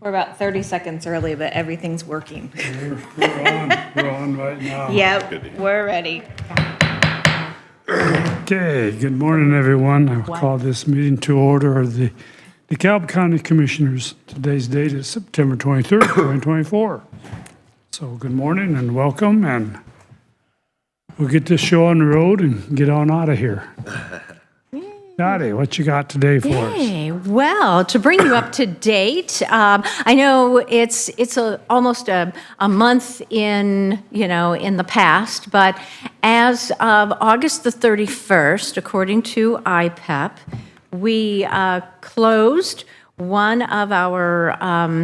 We're about 30 seconds early, but everything's working. We're on right now. Yep, we're ready. Okay, good morning, everyone. I will call this meeting to order of the DeKalb County Commissioners. Today's date is September 23rd, 2024. So good morning and welcome, and we'll get this show on the road and get on out of here. Dottie, what you got today for us? Hey, well, to bring you up to date, I know it's almost a month in the past, but as of August the 31st, according to IPEP, we closed one of our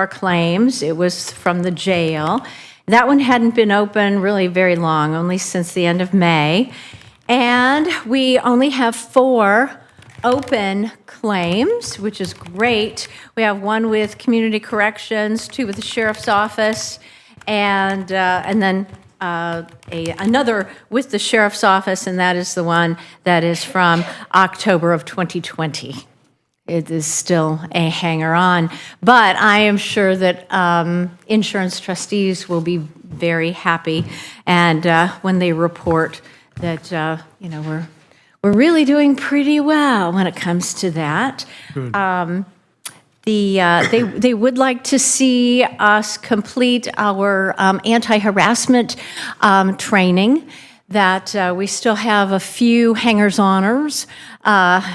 claims. It was from the jail. That one hadn't been open really very long, only since the end of May. And we only have 4 open claims, which is great. We have one with Community Corrections, 2 with the Sheriff's Office, and then another with the Sheriff's Office, and that is the one that is from October of 2020. It is still a hanger-on, but I am sure that insurance trustees will be very happy, and when they report that we're really doing pretty well when it comes to that. They would like to see us complete our anti-harassment training. That we still have a few hangers-oners.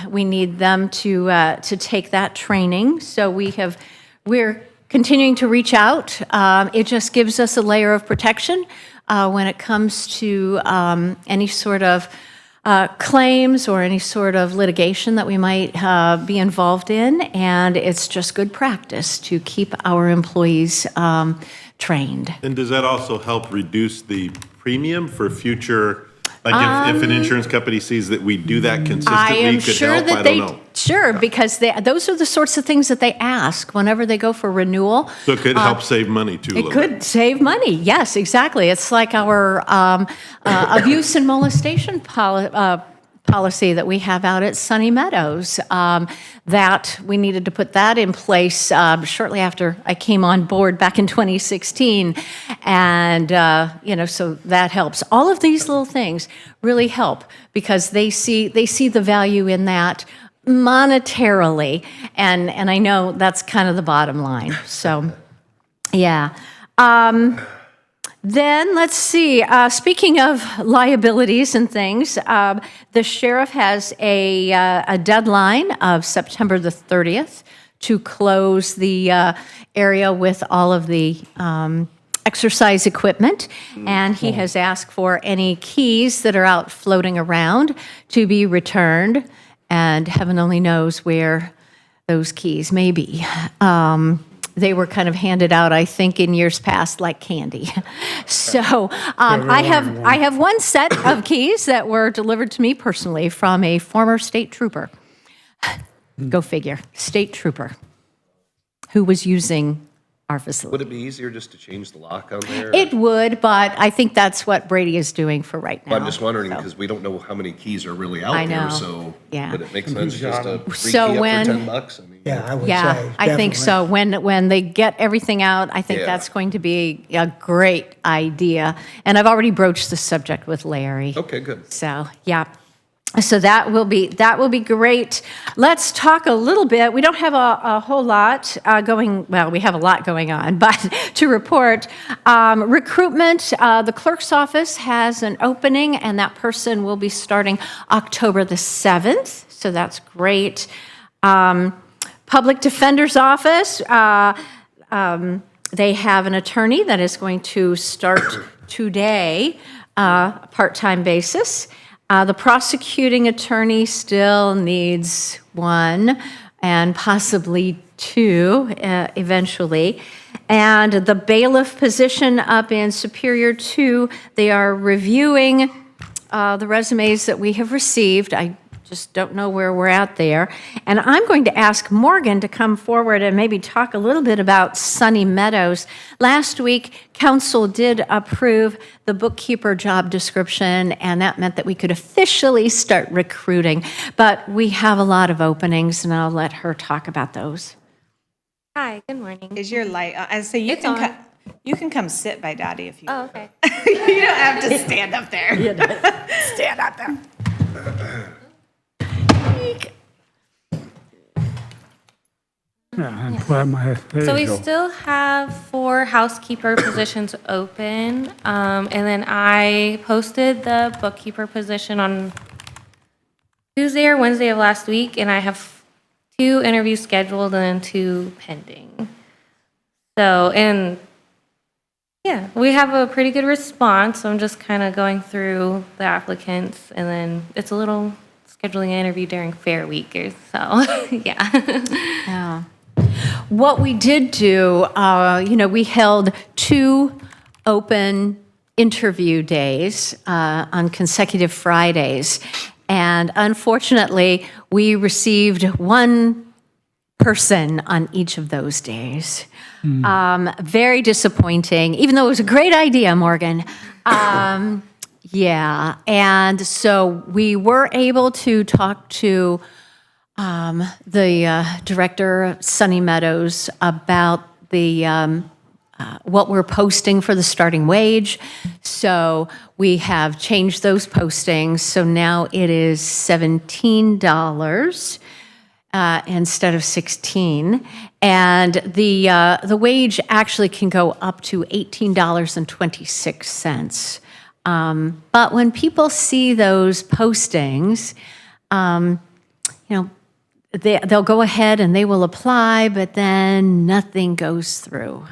We need them to take that training. So we're continuing to reach out. It just gives us a layer of protection when it comes to any sort of claims or any sort of litigation that we might be involved in, and it's just good practice to keep our employees trained. And does that also help reduce the premium for future, like if an insurance company sees that we do that consistently, could help? I don't know. Sure, because those are the sorts of things that they ask whenever they go for renewal. So it could help save money too. It could save money, yes, exactly. It's like our abuse and molestation policy that we have out at Sunny Meadows, that we needed to put that in place shortly after I came on board back in 2016. And, so that helps. All of these little things really help because they see the value in that monetarily. And I know that's kind of the bottom line. So, yeah. Then let's see, speaking of liabilities and things, the sheriff has a deadline of September the 30th to close the area with all of the exercise equipment, and he has asked for any keys that are out floating around to be returned, and heaven only knows where those keys may be. They were kind of handed out, I think, in years past like candy. So I have one set of keys that were delivered to me personally from a former state trooper. Go figure, state trooper, who was using our facility. Would it be easier just to change the lock on there? It would, but I think that's what Brady is doing for right now. Well, I'm just wondering because we don't know how many keys are really out I know. there, so Yeah. would it make sense just to So rekey up when- for $10? I mean, Yeah, I would say. Yeah, I think definitely. so. When they get everything out, I think Yeah. that's going to be a great idea. And I've already broached the subject with Larry. Okay, good. So, yeah. So that will be great. Let's talk a little bit. We don't have a whole lot going. Well, we have a lot going on, but to report, recruitment. The clerk's office has an opening, and that person will be starting October the 7th. So that's great. Public Defender's Office. They have an attorney that is going to start today, part-time basis. The prosecuting attorney still needs 1 and possibly 2 eventually. And the bailiff position up in Superior 2, they are reviewing the resumes that we have received. I just don't know where we're at there. And I'm going to ask Morgan to come forward and maybe talk a little bit about Sunny Meadows. Last week, council did approve the bookkeeper job description, and that meant that we could officially start recruiting. But we have a lot of openings, and I'll let her talk about those. Hi, good morning. Is your light, I say you It's can, on. you can come sit by Dottie if you, Oh, okay. you don't have to stand up there. Stand up there. Yeah, I'm glad there So you we go. still have 4 housekeeper positions open. And then I posted the bookkeeper position on Tuesday or Wednesday of last week, and I have 2 interviews scheduled and 2 pending. So, and yeah, we have a pretty good response. So I'm just kind of going through the applicants, and then it's a little scheduling an interview during Fair Week, or so, yeah. Yeah. What we did do, we held 2 open interview days on consecutive Fridays. And unfortunately, we received 1 person on each of those days. Very disappointing, even though it was a great idea, Morgan. Yeah, and so we were able to talk to the director of Sunny Meadows about the what we're posting for the starting wage. So we have changed those postings. So now it is $17 instead of 16, and the wage actually can go up to $18.26. But when people see those postings, they'll go ahead and they will apply, but then nothing goes through.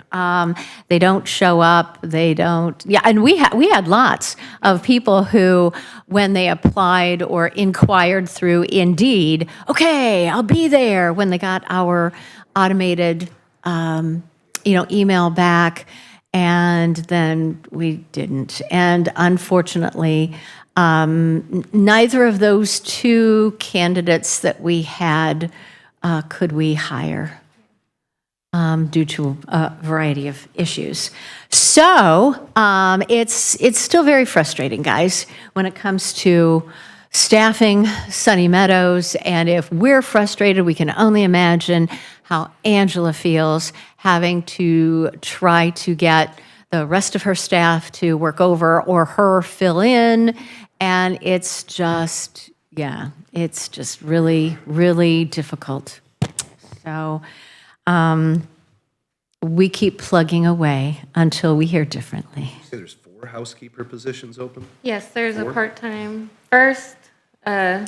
They don't show up. They don't. Yeah, and we had lots of people who, when they applied or inquired through Indeed, okay, I'll be there, when they got our automated, email back, and then we didn't. And unfortunately, neither of those 2 candidates that we had could we hire due to a variety of issues. So it's still very frustrating, guys, when it comes to staffing Sunny Meadows. And if we're frustrated, we can only imagine how Angela feels having to try to get the rest of her staff to work over or her fill in. And it's just really, really difficult. So we keep plugging away until we hear differently. Say there's 4 housekeeper positions open? Yes, there's a 4? part-time first, a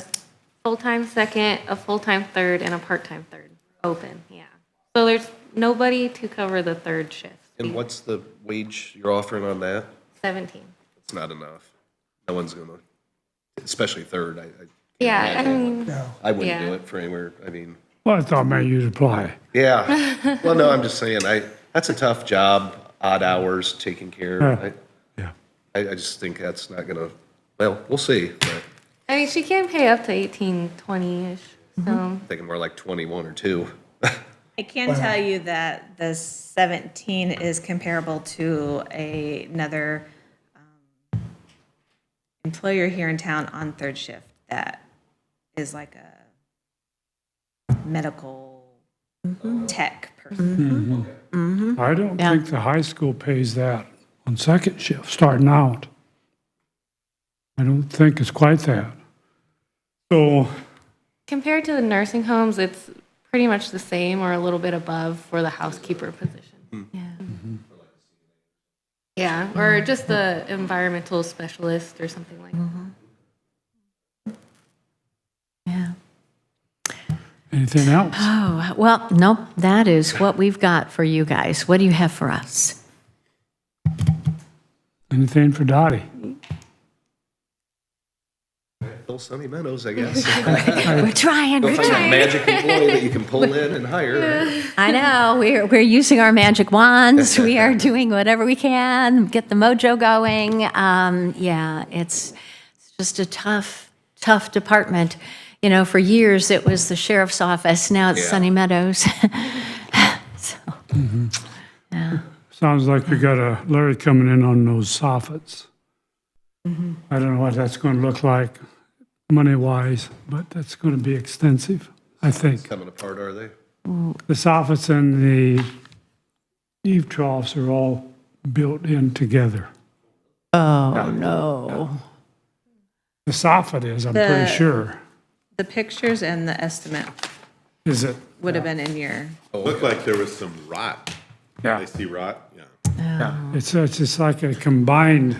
full-time second, a full-time third, and a part-time third open, yeah. So there's nobody to cover the third shift. And what's the wage you're offering on that? 17. It's not enough. No one's gonna, especially third. I can't Yeah, I imagine. mean, I wouldn't yeah. do it for anywhere, Well, I thought maybe you'd apply. yeah. Well, no, I'm just saying, that's a tough job, odd hours, taking care. Yeah. I just think that's not gonna, well, we'll see, but I mean, she can pay up to 18, 20-ish, so. I'm thinking more like 21 or 2. I can tell you that the 17 is comparable to another employer here in town on third shift that is like a medical tech person. I don't think the high school pays that on second shift, starting out. I don't think it's quite that. So, Compared to the nursing homes, it's pretty much the same or a little bit above for the housekeeper position. Yeah. Yeah, or just the environmental specialist or something like that. Yeah. anything else? Oh, well, nope, that is what we've got for you guys. What do you have for us? Anything for Dottie? Little Sunny Meadows, I guess. We're trying, we're Find a trying. magic employee that you can pull in and hire. I know, we're using our magic wands. We are doing whatever we can, get the mojo going. Yeah, it's just a tough department. You know, for years it was the sheriff's office, now it's Yeah. Sunny Meadows. So, yeah. Sounds like we got a Larry coming in on those soffits. I don't know what that's going to look like money-wise, but that's going to be extensive, I think. Coming apart, are they? the soffits and the eave troughs are all built in together. Oh, no. The soffit is, I'm pretty sure. The pictures and the estimate Is it? would have been in your, Looked like there was some rot. Yeah. I see rot, yeah. It's just like a combined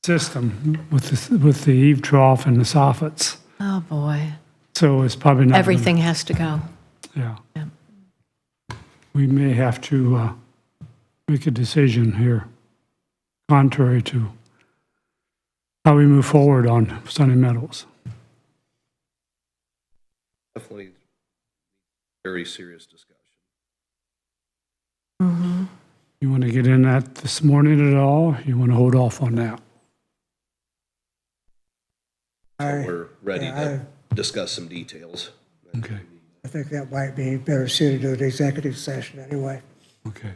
system with the eave trough and the soffits. Oh, boy. So it's probably not. gonna- Everything has to go. Yeah. Yeah. We may have to make a decision here, contrary to how we move forward on Sunny Meadows. Definitely very serious discussion. You want to get in that this morning at all? You want to hold off on that? So we're ready to discuss some details. Okay, I think that might be better suited to an executive session anyway. okay.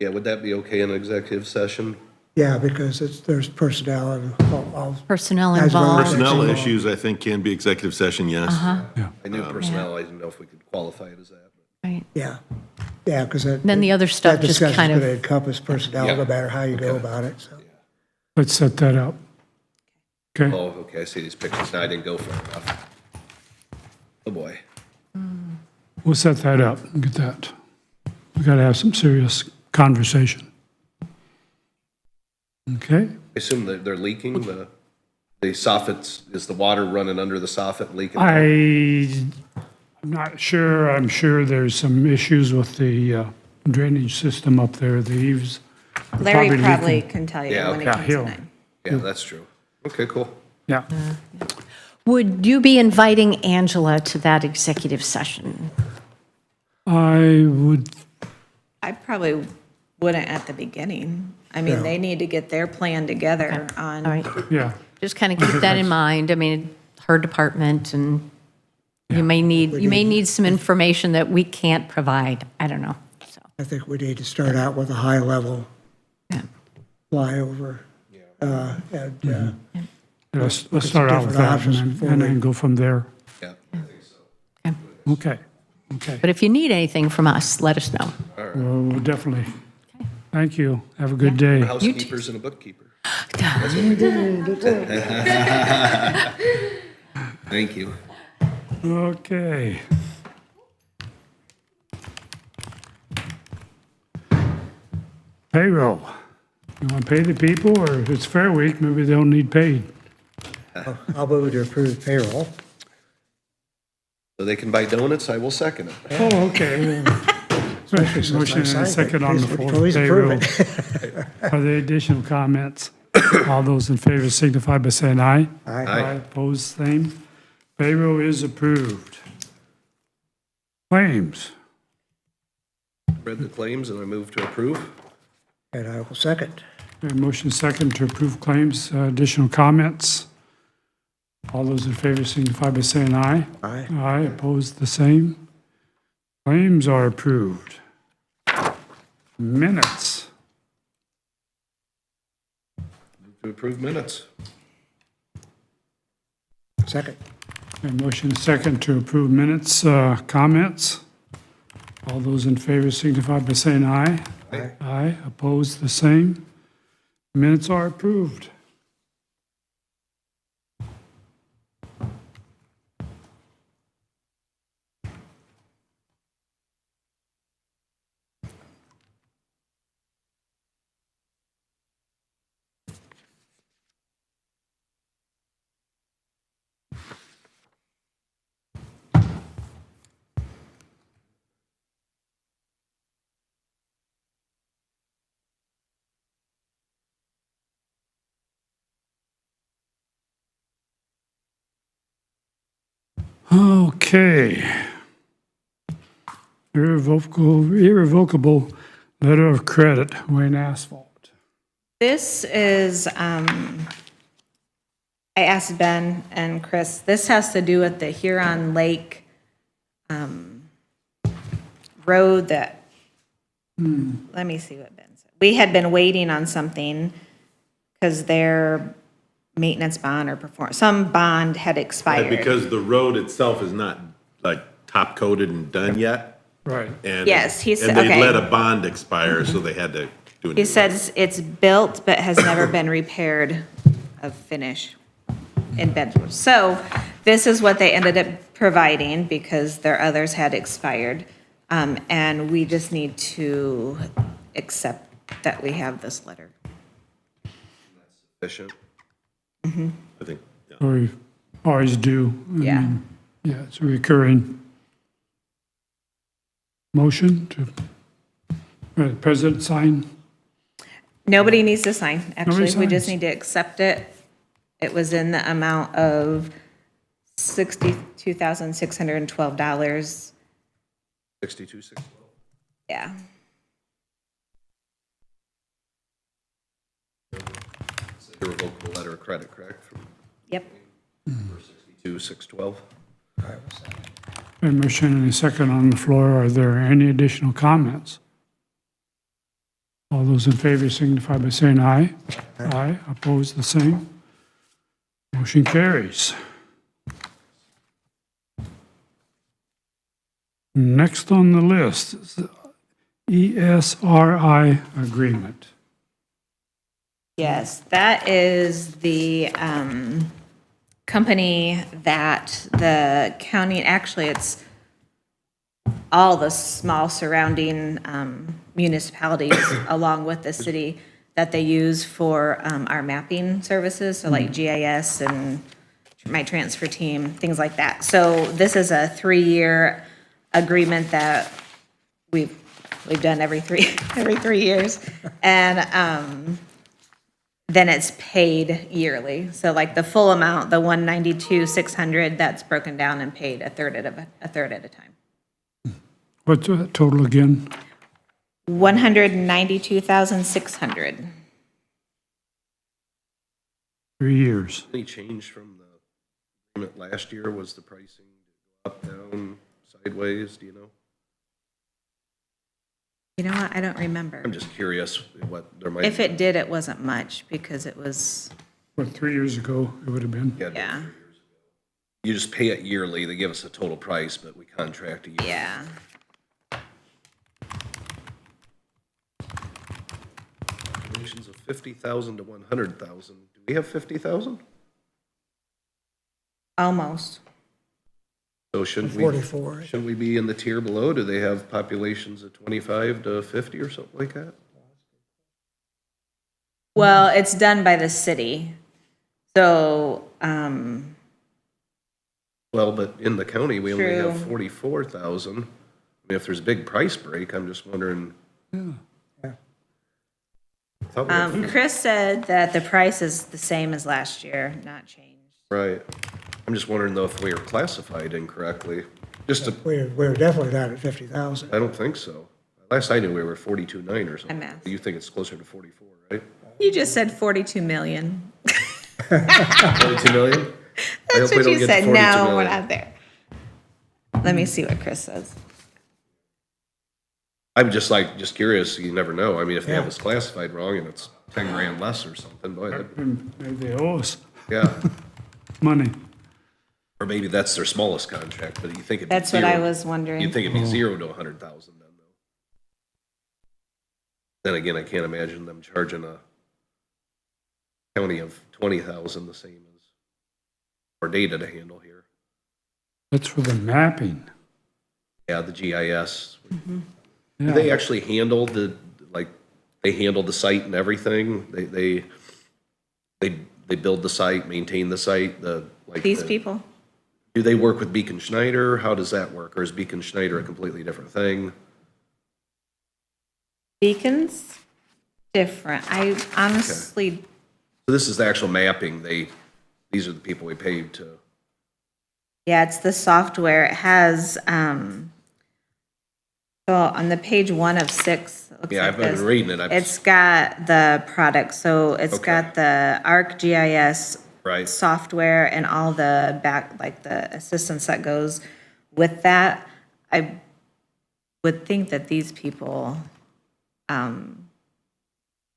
Yeah, would that be okay in an executive session? Yeah, because there's personnel and all. Personnel As well involved. as- Personnel issues, I think, can be executive session, yes. I knew personnel, I didn't know if we could qualify it as that. Right. Yeah, yeah, because that. Then the other stuff that just discussion's kind of- going to encompass personnel, Yeah. no matter how you go about it, so. Let's set that up. Okay, Oh, okay, I see these pictures now, I didn't go far enough. Oh, boy. we'll set that up and get that. We got to have some serious conversation. Okay, I assume that they're leaking, the soffits, is the water running under the soffit leaking? I'm not sure. I'm sure there's some issues with the drainage system up there, the eaves. Larry Probably probably leaking. can tell you Yeah, when it Yeah, comes he'll- to that. Yeah, that's true. Okay, cool. Yeah, Would you be inviting Angela to that executive session? I would, I probably wouldn't at the beginning. I mean, they need to get their plan together on. All right, yeah. just kind of keep that in mind. I mean, her department, and you may need some information that we can't provide. I don't know, so. I think we need to start out with a high-level Yeah. flyover. And, Let's start out with different that options and before then we- go from there. Yeah. Okay, okay. But if you need anything from us, let us know. Well, definitely. Thank you. Have a good day. Housekeepers and a bookkeeper. Thank you. Okay. Payroll. You want to pay the people, or if it's Fair Week, maybe they don't need paid. I'll move to approve payroll. So they can buy donuts, I will second it. Oh, okay. since Motion I signed and a it. second on the Please- floor. please Payroll. approve Are there additional comments? All those in favor signify by saying aye. Aye. Opposed, same. Payroll is approved. Claims. Read the claims and I move to approve. And I will second. Motion second to approve claims. Additional comments? All those in favor signify by saying aye. Aye. Aye, opposed, the same. Claims are approved. Minutes. To approve minutes. Second. Motion second to approve minutes. Comments? All those in favor signify by saying aye. Aye. Aye, opposed, the same. Minutes are approved. Okay. Irrevocable letter of credit, Wayne Asphalt. This is, I asked Ben and Chris, this has to do with the Huron Lake road that, let me see what Ben said. We had been waiting on something because their maintenance bond or some bond had expired. Because the road itself is not like top coated and done yet. Right. And Yes, he said- And they okay. let a bond expire, so they had to do a new He one. says it's built but has never been repaired of finish in Bedford. So this is what they ended up providing because their others had expired. And we just need to accept that we have this letter. Efficient. I think, yeah. We always do. I Yeah. mean, yeah, it's a recurring motion to, President sign. Nobody needs to sign, actually. We just signs. need to accept it. It was in the amount of $62,612. 62, Yeah. irrevocable letter of credit, correct? From Yep. 62, 612. A motion and a second on the floor. Are there any additional comments? All those in favor signify by saying aye. Aye. Opposed, the same. Motion carries. Next on the list is the ESRI agreement. Yes, that is the company that the county, actually, it's all the small surrounding municipalities along with the city that they use for our mapping services, so like GIS and my transfer team, things like that. So this is a 3-year agreement that we've done every three years. And then it's paid yearly. So like the full amount, the 192,600, that's broken down and paid a third at a time. What's the total again? 192,600. 3 years. Any change from the agreement last year? Was the pricing up, down, sideways? Do you know? You know what? I don't remember. I'm just curious what there might. If it did, it wasn't much because it was, What, 3 years ago it would have been? yeah, You just pay it yearly. They give us a total price, but we contract a year. yeah. Donations of 50,000 to 100,000. Do we have 50,000? Almost. So shouldn't we? 44. Shouldn't we be in the tier below? Do they have populations of 25 to 50 or something like that? Well, it's done by the city. So, Well, but in the county, we only have True. 44,000. I mean, if there's a big price break, I'm just wondering. Yeah. I thought we had- Chris said that the price is the same as last year, not changed. Right. I'm just wondering though if we were classified incorrectly. Just to, We're definitely not at 50,000. I don't think so. Last I knew, we were 42.9 or something. messed. You think it's closer to 44, right? You just said 42 million. 42 million? I That's hope we what don't you get to said. 42 No, we're million. not there. Let me see what Chris says. I'm just curious, you never know. I mean, if they have Yeah. us classified wrong and it's 10 grand less or something, boy, Maybe they owe us yeah. money. Or maybe that's their smallest contract, but you think it'd be That's what I zero- was wondering. You'd think it'd be 0 to 100,000 then, though. Then again, I can't imagine them charging a county of 20,000 the same as, or data to handle here. That's for the mapping. Yeah, the GIS. Do Yeah. they actually handle they handle the site and everything? They build the site, maintain the site, These people? Do they work with Beacon Schneider? How does that work? Or is Beacon Schneider a completely different thing? Beacons? Different. I honestly, So this is the actual mapping. These are the people we paid to. yeah, it's the software. It has, so on the page 1 of 6. it looks Yeah, like I've been this. reading it. It's got the product, so it's Okay. got the ArcGIS Right. software and all the like the assistance that goes with that. I would think that these people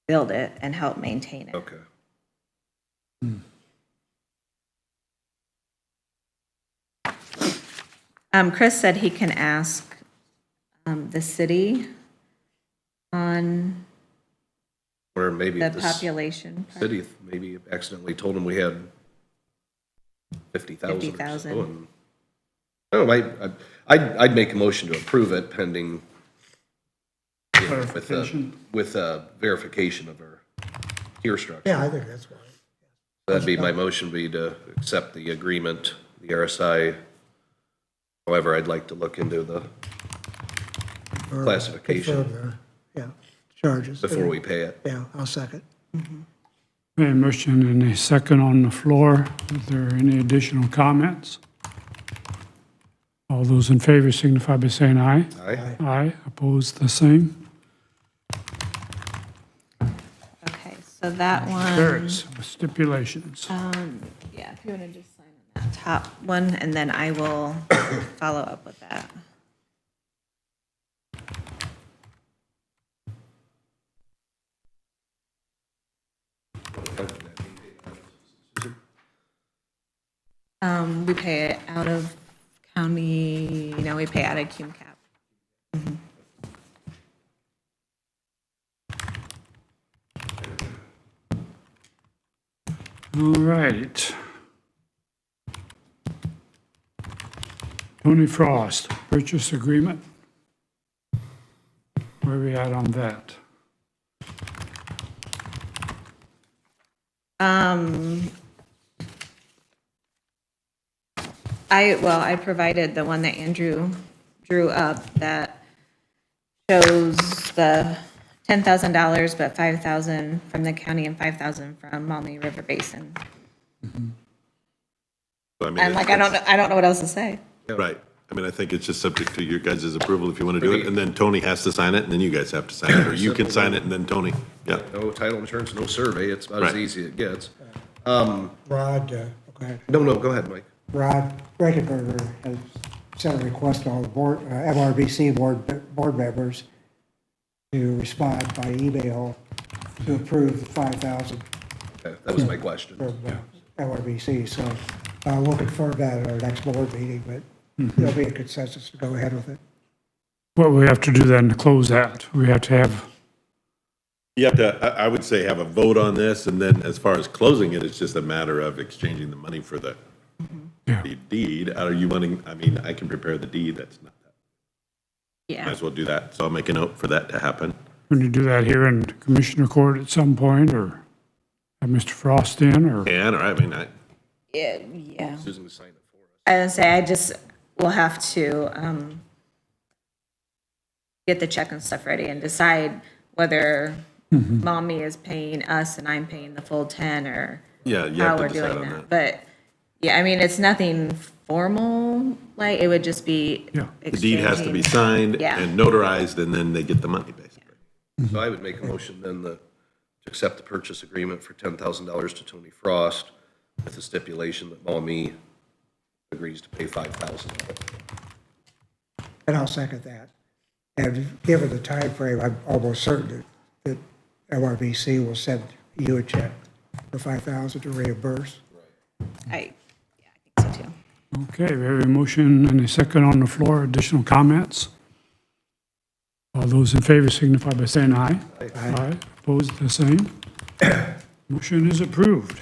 build it and help maintain it. Okay. Chris said he can ask the city on Or maybe the the population part. city maybe accidentally told them we had 50,000 or so. 50,000. And I don't know, I'd make a motion to approve it pending, you know, Clarification. with verification of our tier structure. Yeah, I think that's fine. That'd be my motion, be to accept the agreement, the RSI. However, I'd like to look into the Or classification confirm the, yeah, charges. before we pay it. Yeah, I'll second. A motion and a second on the floor. Is there any additional comments? All those in favor signify by saying aye. Aye. Aye, opposed, the same. Okay, so that one, Carries with stipulations. yeah, if you want to just sign on that top one, and then I will follow up with that. We pay it out of county, we pay out of cum cap. All right. Tony Frost, purchase agreement. Where are we at on that? I provided the one that Andrew drew up that shows the $10,000, but $5,000 from the county and $5,000 from Maumee River Basin. So, I mean, And like, I don't know what else to say. Right. I mean, I think it's just subject to your guys' approval if you want to do it, and then Tony has to sign it, and then you guys have to sign it, or you can sign it and then Tony. Yeah. No title insurance, no survey, it's about as Right. easy as it gets. Rod, okay. No, go ahead, Mike. Rod Reichenberger has sent a request to all the board, MRBC board members to respond by email to approve the 5,000 Okay, that was my question. from MRBC. So we'll confirm that at our next board meeting, but there'll be a consensus to go ahead with it. Well, we have to do that and close that. We have to have, You have to, I would say, have a vote on this, and then as far as closing it, it's just a matter of exchanging the money for the yeah, the deed. Are you wanting, I mean, I can prepare the deed, that's not that. Might Yeah. as well do that, so I'll make a note for that to happen. when you do that here in Commissioner Court at some point, or have Mr. Frost in, or? And, or, I mean, Yeah. Susan will sign it for us. I would say I just will have to get the check and stuff ready and decide whether Mommy is paying us and I'm paying the full 10 or yeah, you how have to we're decide doing on that. that. But, yeah, I mean, it's nothing formal, like, it would just be Yeah. The deed has to be exchanging. signed Yeah. and notarized, and then they get the money, basically. So I would make a motion then to accept the purchase agreement for $10,000 to Tony Frost with the stipulation that Maumee agrees to pay $5,000. And I'll second that. And given the time frame, I'm almost certain that MRBC will send you a check for 5,000 to reimburse. I think so too. Okay, we have a motion and a second on the floor. Additional comments? All those in favor signify by saying aye. Aye. Opposed, the same. Motion is approved.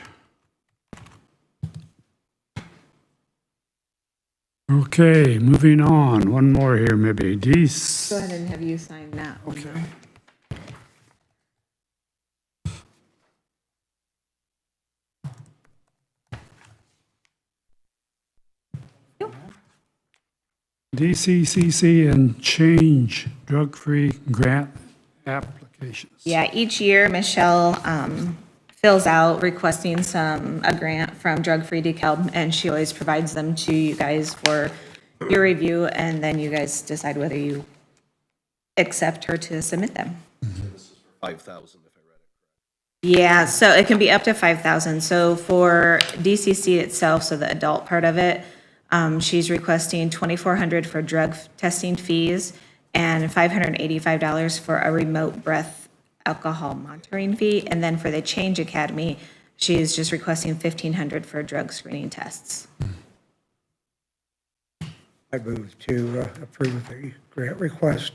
Okay, moving on. One more here, maybe. Go ahead and have you sign that one. Okay. DCCC and change drug-free grant applications. Yeah, each year Michelle fills out requesting a grant from Drug Free DeKalb, and she always provides them to you guys for your review, and then you guys decide whether you accept her to submit them. 5,000 if I read it. Yeah, so it can be up to 5,000. So for DCC itself, so the adult part of it, she's requesting $2,400 for drug testing fees and $585 for a remote breath alcohol monitoring fee. And then for the Change Academy, she's just requesting $1,500 for drug screening tests. I move to approve the grant request,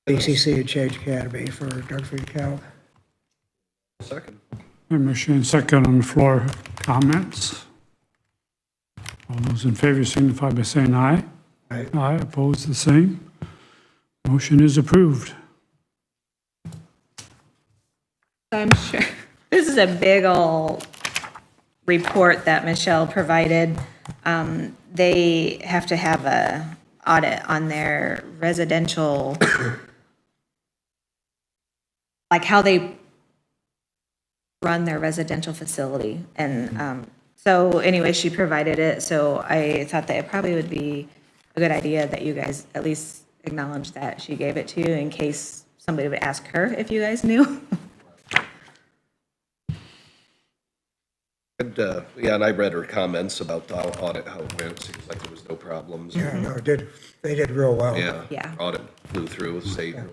DCC and Change Academy for Douglas DeKalb. Second. A motion and second on the floor. Comments? All those in favor signify by saying aye. Aye. Aye, opposed, the same. Motion is approved. I'm sure, this is a big ol' report that Michelle provided. They have to have a audit on their residential, like how they run their residential facility. And so anyway, she provided it, so I thought that it probably would be a good idea that you guys at least acknowledge that she gave it to you in case somebody would ask her if you guys knew. And, yeah, and I read her comments about the audit, how it went. Seems like there was no problems. Yeah, no, they did real well. Yeah. Yeah. Audit flew through, stayed real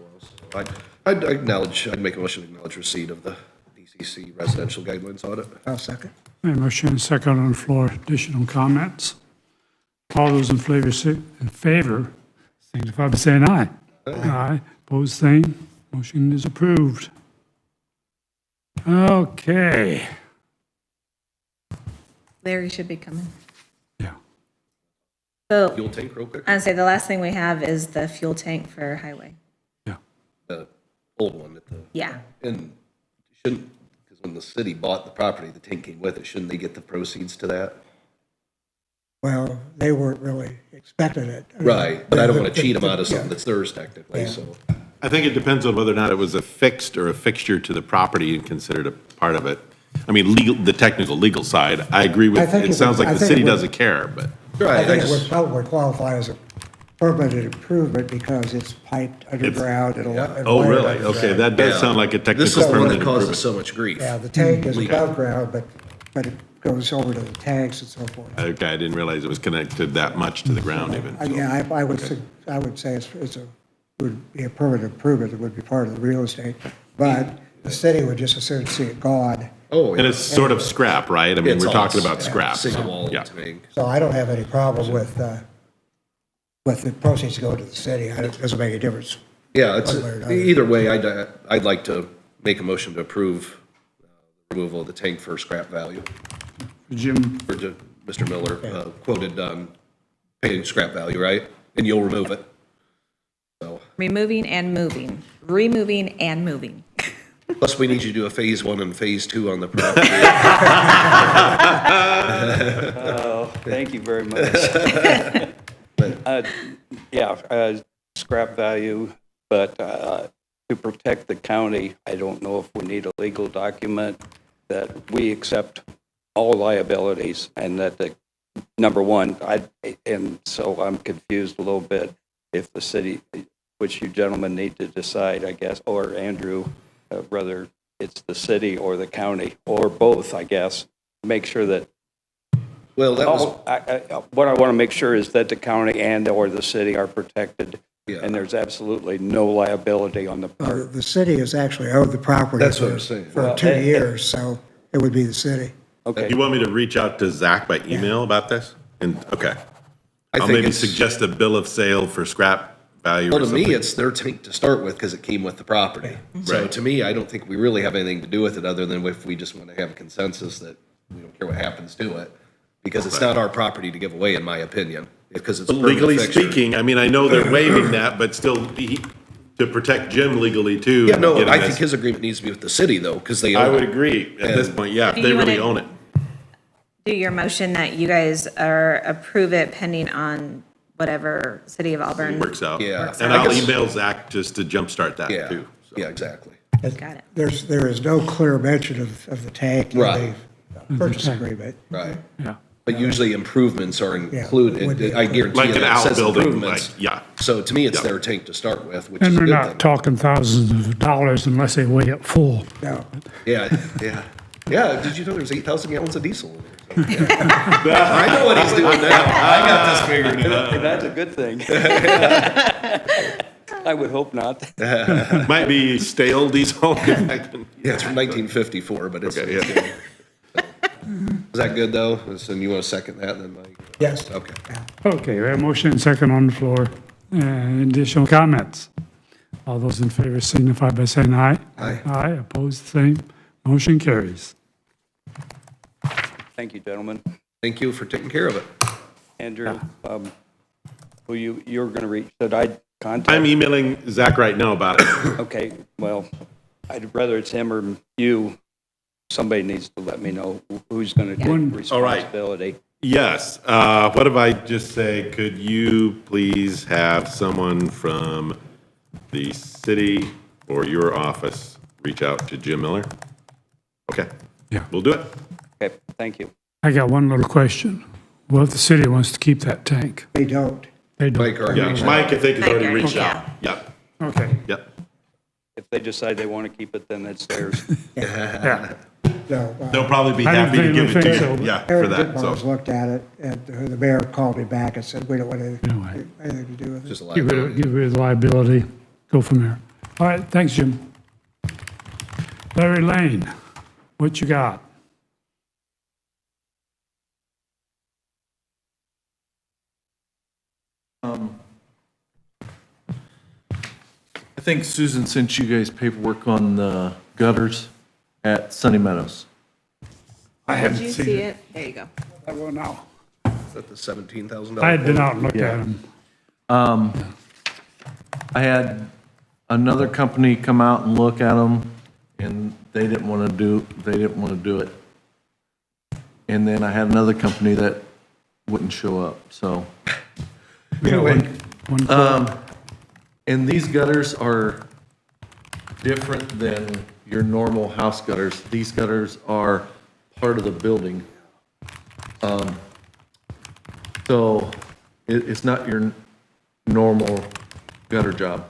well. So I'd make a motion to acknowledge receipt of the DCC residential guidelines audit. I'll second. A motion and second on the floor. Additional comments? All those in favor signify by saying aye. Aye, opposed, same. Motion is approved. Okay. Larry should be coming. Yeah. So, Fuel tank real quick, I'd say the last thing we have is the fuel tank for highway. Yeah. the old one at the, Yeah. and shouldn't, because when the city bought the property, the tank came with it, shouldn't they get the proceeds to that? Well, they weren't really expecting it. Right, but I don't want to cheat them out of something that's theirs technically, Yeah. so. I think it depends on whether or not it was affixed or a fixture to the property and considered a part of it. I mean, the technical legal side, I agree I with, think it it sounds would- like I the think it city would- doesn't care, but. I Right, I think it would just, probably qualify as a permanent improvement because it's piped underground and. and Oh, wired really? underground. Okay, that does Yeah. sound like a this technical is the one permanent that causes improvement. so much grief. Yeah, the tank is Legal. above ground, but it goes over to the tanks and so forth. Okay, I didn't realize it was connected that much to the ground even. so. Yeah, I would say would be a permanent improvement, it would be part of the real estate, but the city would just as soon see it gone. Oh, And yeah. it's sort of scrap, right? I mean, It's we're all talking about yeah, scrap. Single so, wall yeah. tank. So I don't have any problem with the proceeds going to the city, it doesn't make a difference. Yeah, it's, One way or another. either way, I'd like to make a motion to approve removal of the tank for scrap value. Jim, Or to Mr. Miller quoted paying scrap value, right? And you'll remove it. So, Removing and moving, removing and moving. plus we need you to do a phase 1 and phase 2 on the property. Oh, thank you very much. Scrap value, but to protect the county, I don't know if we need a legal document that we accept all liabilities and that the, number one, and so I'm confused a little bit if the city, which you gentlemen need to decide, I guess, or Andrew, whether it's the city or the county, or both, I guess, make sure that Well, that was, what I want to make sure is that the county and/or the city are protected, Yeah. and there's absolutely no liability on the part. The city has actually owed the property. That's what for- I'm saying. For 2 years, so it would be the city. Okay, You want me to reach out to Zach by email about this? And, okay. I I'll think maybe it's, suggest a bill of sale for scrap value well, or to me, something. it's their tank to start with because it came with the property. So Right. to me, I don't think we really have anything to do with it other than if we just want to have a consensus that we don't care what happens to it. Because it's not our property to give away, in my opinion, because it's a permanent Legally fixture. speaking, I mean, I know they're waiving that, but still, to protect Jim legally too. Yeah, no, getting I this- think his agreement needs to be with the city though, because they I own would it. agree at this point, yeah, if Do they you really wanna- own it. Do your motion that you guys are, approve it pending on whatever City of Auburn. Works out. Yeah. And I I'll guess- email Zach just to jumpstart that Yeah, too. so. yeah, exactly. Got it. There is no clear mention of the tank in Right. the purchase agreement. Right. yeah. But usually improvements are would included, be- I guarantee Like you an that it says outbuilding, improvements. like, yeah. So to me, it's Yeah. their tank to start with, which is And a we're good not thing. talking thousands of dollars unless they weigh it full. No, Yeah, yeah. Yeah, did you know there's 8,000 gallons of diesel in there? I know what he's doing now. I got this figured out. that's a good thing. I would hope not. Might be stale diesel. Yeah, it's from 1954, but it's. Okay, yeah. that good, though? So you want to second that, then, Mike? Yes. Okay. Okay, we have a motion and second on the floor. Additional comments? All those in favor signify by saying aye. Aye. Aye, opposed, same. Motion carries. Thank you, gentlemen. Thank you for taking care of it. Andrew, who you're going to reach, should I contact? I'm emailing Zach right now about it. Okay, well, I'd rather it's him or you. Somebody needs to let me know who's going to take All right. responsibility. Yes, what if I just say, could you please have someone from the city or your office reach out to Jim Miller? Okay. Yeah. We'll do it. Okay, thank you. I got one little question. What if the city wants to keep that tank? They don't. They don't. Mike already Yeah, reached out. Mike, I think, has already Mike, reached yeah. out. Yep, Okay, yep. If they decide they want to keep it, then it's theirs. yeah. So, They'll probably be I don't happy to think- give it think to so, you. but- Yeah, for Eric that, Ditmars so. looked at it, and the mayor called me back and said, we don't want No way. anything to do with it. Just a Get liability. rid of the liability, go from there. All right, thanks, Jim. Larry Lane, what you got? I think Susan sent you guys paperwork on the gutters at Sunny Meadows. I Did haven't you seen see it. it? There you go. I will now. Is that the $17,000? I had been out and looked Yeah. at them. I had another company come out and look at them, and they didn't want to do it. And then I had another company that wouldn't show up, so. One quote. And these gutters are different than your normal house gutters. These gutters are part of the building. So it's not your normal gutter job.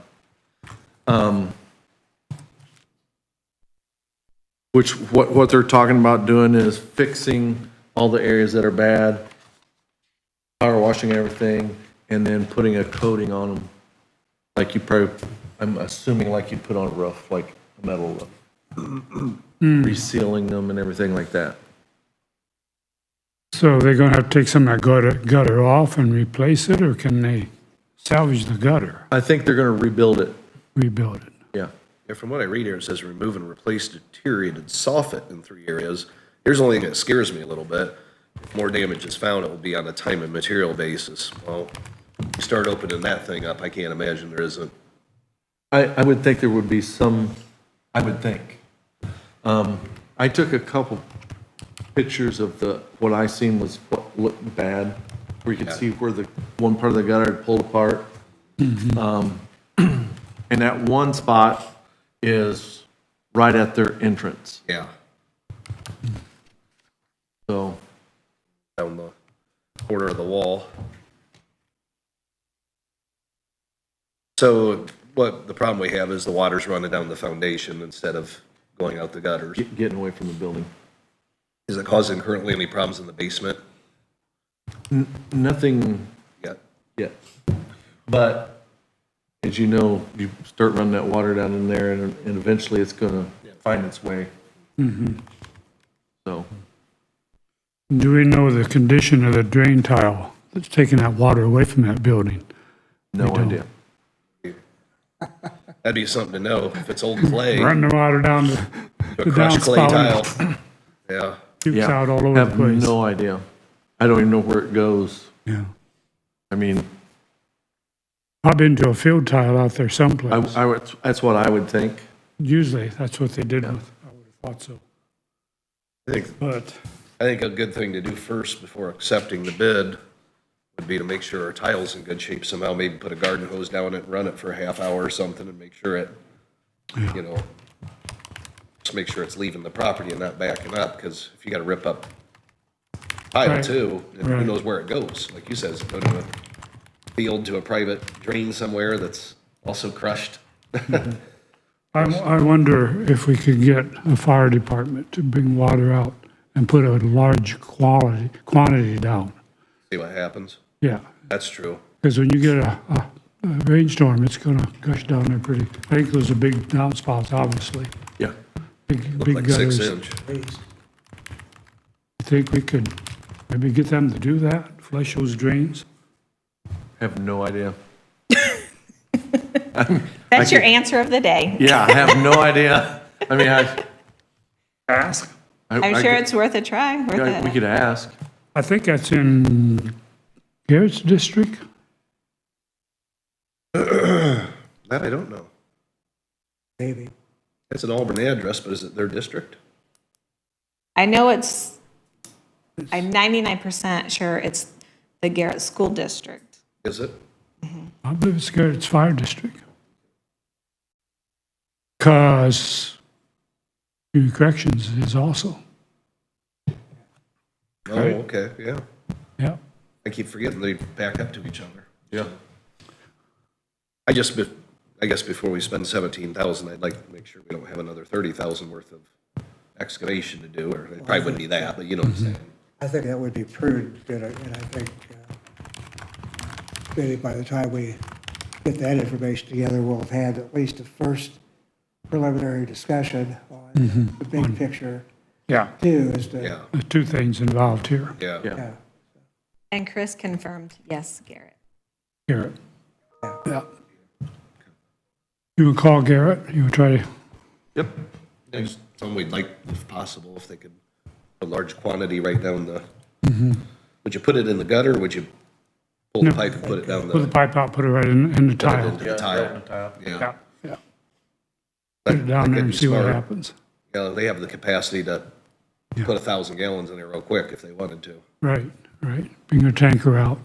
Which, what they're talking about doing is fixing all the areas that are bad, power washing everything, and then putting a coating on them. Like you probably, I'm assuming like you put on a roof, like a metal roof. Resealing them and everything like that. So they're gonna have to take some of that gutter off and replace it, or can they salvage the gutter, I think they're gonna rebuild it, rebuild it? yeah. Yeah, from what I read here, it says remove and replace deteriorated soffit in 3 areas. Here's the only thing that scares me a little bit. If more damage is found, it will be on a time and material basis. Well, you start opening that thing up, I can't imagine there isn't. I would think there would be some, I would think. I took a couple pictures of what I seen was what looked bad, where you could see where the one part of the gutter had pulled apart. And that one spot is right at their entrance, Yeah, so. down the corner of the wall. So what the problem we have is the water's running down the foundation instead of going out the gutters. Getting away from the building. Is it causing currently any problems in the basement Nothing yet? yet. But as you know, you start running that water down in there and eventually it's gonna find its way. So, Do we know the condition of the drain tile that's taking that water away from that building? no We don't. idea. That'd be something to know. If it's old clay, Run the water down a the crushed clay downspout, tile. Yeah, pukes Yeah, out all over the have place. no idea. I don't even know where it goes. Yeah. I mean, I've been to a field tile out there someplace. that's what I would think. Usually, that's what they did with, I would have thought so. But, I think a good thing to do first before accepting the bid would be to make sure our tile's in good shape somehow, maybe put a garden hose down it, run it for a half hour or something and make sure it, you know, just make sure it's leaving the property and not backing up, because if you gotta rip up tile Right. too, and who Right. knows where it goes, like you said, go to a field to a private drain somewhere that's also crushed. I wonder if we could get a fire department to bring water out and put a large quantity down. See what happens. Yeah, That's true. because when you get a rainstorm, it's gonna gush down there pretty. I think those are big downspouts, obviously, Yeah. big Look like 6 gutters. inch. I think we could maybe get them to do that, flush those drains? Have no idea. That's your answer of the day. Yeah, I have no idea. I mean, Ask. I'm sure it's worth a try, worth We it. could ask. I think that's in Garrett's district. That I don't know. Maybe. It's an Auburn address, but is it their district? I know I'm 99% sure it's the Garrett School District. Is it? I believe it's Garrett's fire district. Because community corrections is also, Oh, Right. okay, yeah. yeah. I keep forgetting they back up to each other. Yeah. I guess before we spend 17,000, I'd like to make sure we don't have another 30,000 worth of excavation to do, or it probably wouldn't be that, but you know what I'm saying? I think that would be prudent, and I think maybe by the time we get that information together, we'll have had at least a first preliminary discussion on the big picture, Yeah, too, as to, Yeah, there's two things involved here. yeah. Yeah. yeah. And Chris confirmed, yes, Garrett. Garrett. Yeah. You would call Garrett, you would try to, Yep. There's some we'd like, if possible, if they could, a large quantity right down the, would you put it in the gutter, or would you pull the No. pipe and put it down put the the, pipe out, put it right in the put it tile. into the tile? Yeah, Yeah. yeah. Put it down there and see what happens. Yeah, they have the capacity to Yeah. put 1,000 gallons in there real quick if they wanted to. Right, right. Bring their tanker out.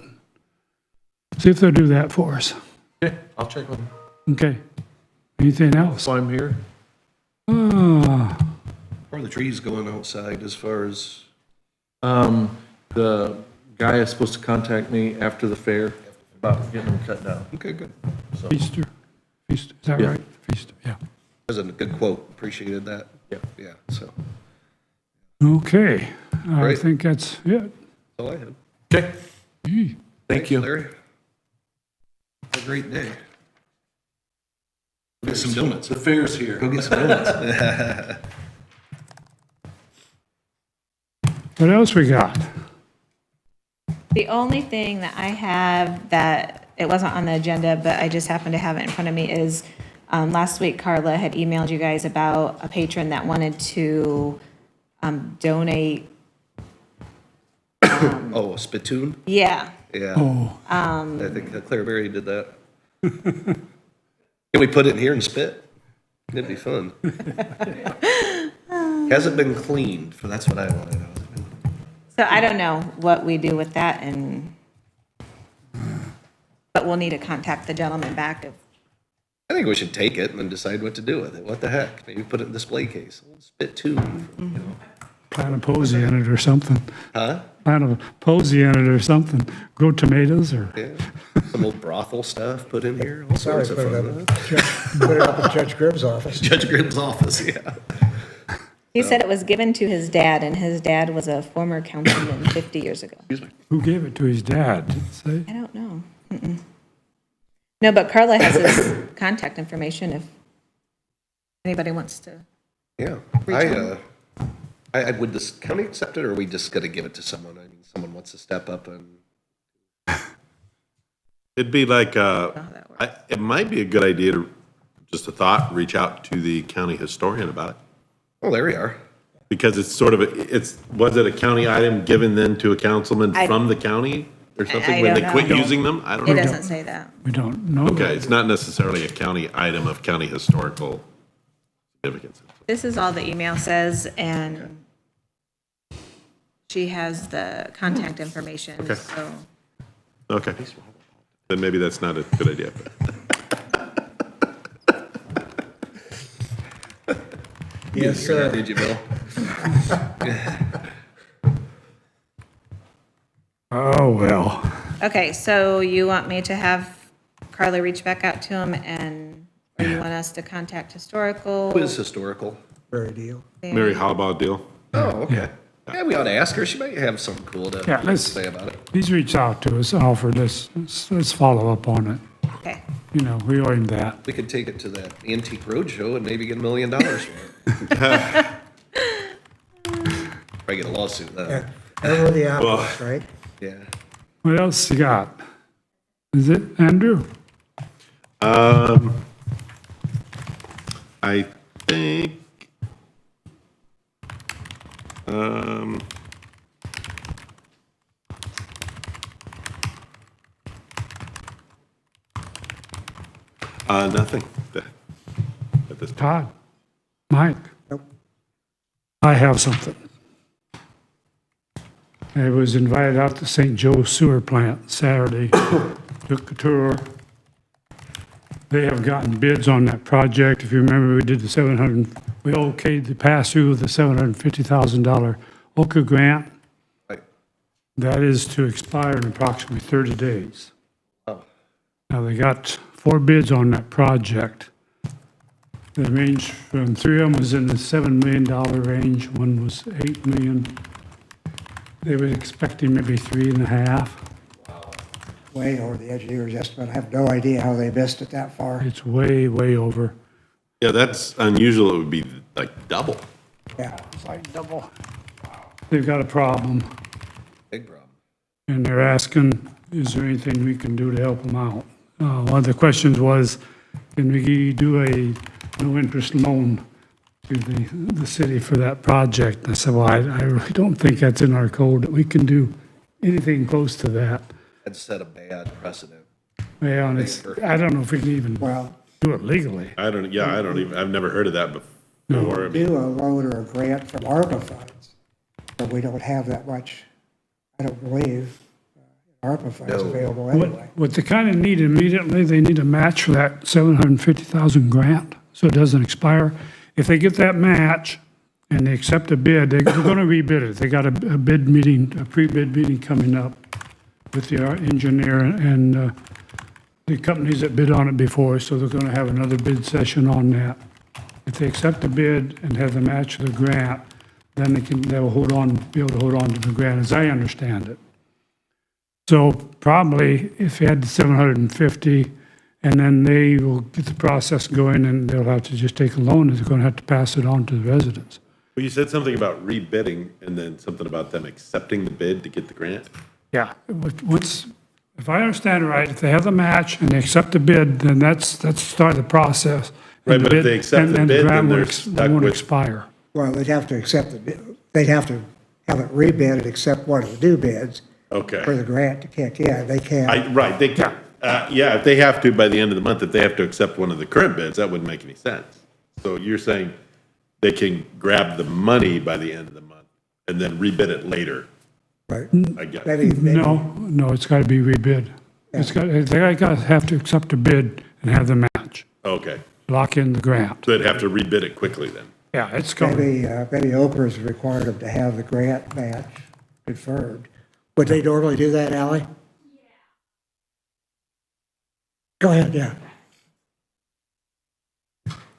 See if they'll do that for us. Okay, I'll check with them. Okay. Anything else? So I'm here. Ah, Or the trees going outside as far as, The guy is supposed to contact me after the fair about getting them cut down. okay, good. Feaster. Feast, is that Yeah. right? Feast, yeah. That was a good quote, appreciated that. Yeah. Yeah, so, Okay, I Great. think that's it. that's all I had. Okay, Gee. thank you. Larry. Have a great day. Go get some donuts. The fair's here. Go get some donuts. What else we got? The only thing that I have that, it wasn't on the agenda, but I just happened to have it in front of me is, last week Carla had emailed you guys about a patron that wanted to donate, Oh, a spittoon? yeah. Yeah, Oh, I think that Claire Berry did that. Can we put it in here and spit? It'd be fun. Hasn't been cleaned, for that's what I want to know. So I don't know what we do with that and, but we'll need to contact the gentleman back if, I think we should take it and then decide what to do with it. What the heck? Maybe put it in a display case. A little spittoon, you know. plant a posy in it or something. Huh? Plant a posy in it or something. Grow tomatoes or, Yeah. Some old brothel stuff put in here. All Sorry, sorts of put it fun. up, put it up in Judge Gribb's office. Judge Grimm's office, yeah. he said it was given to his dad and his dad was a former councilman 50 years ago. who gave it to his dad? Did it say? I don't know. Mm-mm. No, but Carla has his contact information if anybody wants to. Yeah. Would this county accept it, or are we just gonna give it to someone? I mean, someone wants to step up and, It'd be like, that works. it might be a good idea to, just a thought, reach out to the county historian about it. oh, there we are. Because it's sort of, was it a county item given then to a councilman I- from the county or something I when they don't quit know. using them? I don't It know. doesn't say that. We don't know. Okay, that. it's not necessarily a county item of county historical significance. This is all the email says, and she has the contact information, Okay. so. Okay. Then maybe that's not a good idea. Yes, sir. Did you, Bill? Oh, well. Okay, so you want me to have Carla reach back out to him and, or you want us to contact historical? Who is historical? Very deal. Mary Hallbaugh deal. Oh, okay. Yeah, we ought to ask her. She might have something cool to Yeah, let's- say about it. He's reached out to us, offered us, let's follow up on it. Okay, You know, we owe him that. We could take it to that antique roadshow and maybe get $1 million for it. Right Might get a lawsuit then. Over the apples, right? Yeah. What else you got? Is it Andrew? I think, nothing at this point. Todd? Mike? Nope. I have something. I was invited out to St. Joe's Sewer Plant Saturday, took a tour. They have gotten bids on that project. If you remember, we did the we okayed the pass-through of the $750,000 OCA grant. Right. That is to expire in approximately 30 days. Oh, Now, they got 4 bids on that project. They ranged from, 3 of them was in the $7 million range, one was $8 million. They were expecting maybe 3.5. Way over the engineer's estimate. I have no idea how they missed it that far. It's way, way over. Yeah, that's unusual. It would be like double. Yeah. It's like double. They've got a problem, big problem. and they're asking, is there anything we can do to help them out? One of the questions was, can we do a no-interest loan to the city for that project? And I said, well, I really don't think that's in our code, that we can do anything close to that. That'd set a bad precedent. Well, and it's, I don't know if we can even Well, do it legally. I don't even, I've never heard of that before. I mean, do a loan or a grant from ARPA funds, but we don't have that much, I don't believe, ARPA funds No. available anyway. What they kind of need immediately, they need a match for that 750,000 grant, so it doesn't expire. If they get that match and they accept a bid, they're going to rebid it. They got a bid meeting, a pre-bid meeting coming up with the engineer and the companies that bid on it before, so they're going to have another bid session on that. If they accept the bid and have the match of the grant, then they'll be able to hold on to the grant, as I understand it. So probably if you had the 750, and then they will get the process going, and they'll have to just take a loan, and they're going to have to pass it on to the residents. well, you said something about rebidding and then something about them accepting the bid to get the grant. Yeah, if I understand it right, if they have the match and they accept the bid, then that's the start of the process. Right, And but if they accept the and bid, grant then they're won't stuck won't with- expire. Well, they'd have to accept the bid. They'd have to have it rebid and accept one of the new bids for Okay. the grant to kick in. They can't. Right, they can, yeah, if they have to, by the end of the month, if they have to accept one of the current bids, that wouldn't make any sense. So you're saying they can grab the money by the end of the month and then rebid it later, Right. I guess. Maybe, No, it's got to be rebid. They got to have to accept a bid and have the match, Okay, lock in the grant. so they'd have to rebid it quickly then. Yeah, it's coming. maybe Oprah's required them to have the grant match confirmed. Would they normally do that, Ally? Yeah. Go ahead, yeah.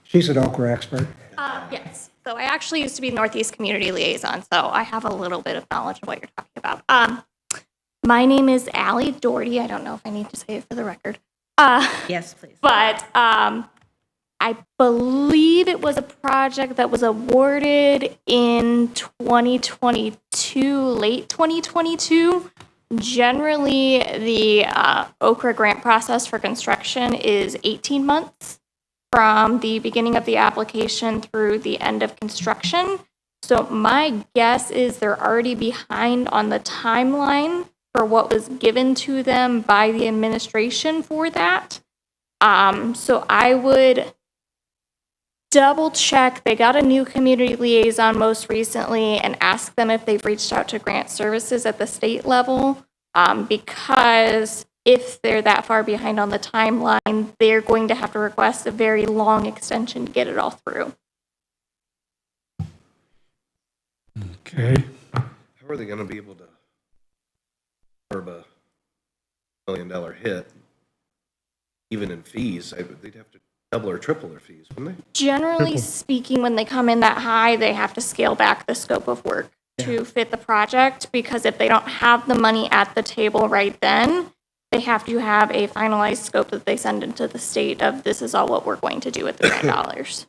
She's an Okra expert. Yes. So I actually used to be Northeast Community Liaison, so I have a little bit of knowledge of what you're talking about. My name is Allie Doherty. I don't know if I need to say it for the record. Yes, please. But I believe it was a project that was awarded in 2022, late 2022. Generally, the Okra grant process for construction is 18 months from the beginning of the application through the end of construction. So my guess is they're already behind on the timeline for what was given to them by the administration for that. So I would double check. They got a new community liaison most recently and ask them if they've reached out to grant services at the state level. Because if they're that far behind on the timeline, they're going to have to request a very long extension to get it all through. Okay. How are they gonna be able to absorb a $1 million hit, even in fees? They'd have to double or triple their fees, wouldn't they? Generally speaking, when they come in that high, they have to scale back the scope of work to fit the project, because if they don't have the money at the table right then, they have to have a finalized scope that they send into the state of, this is all what we're going to do with the grant dollars.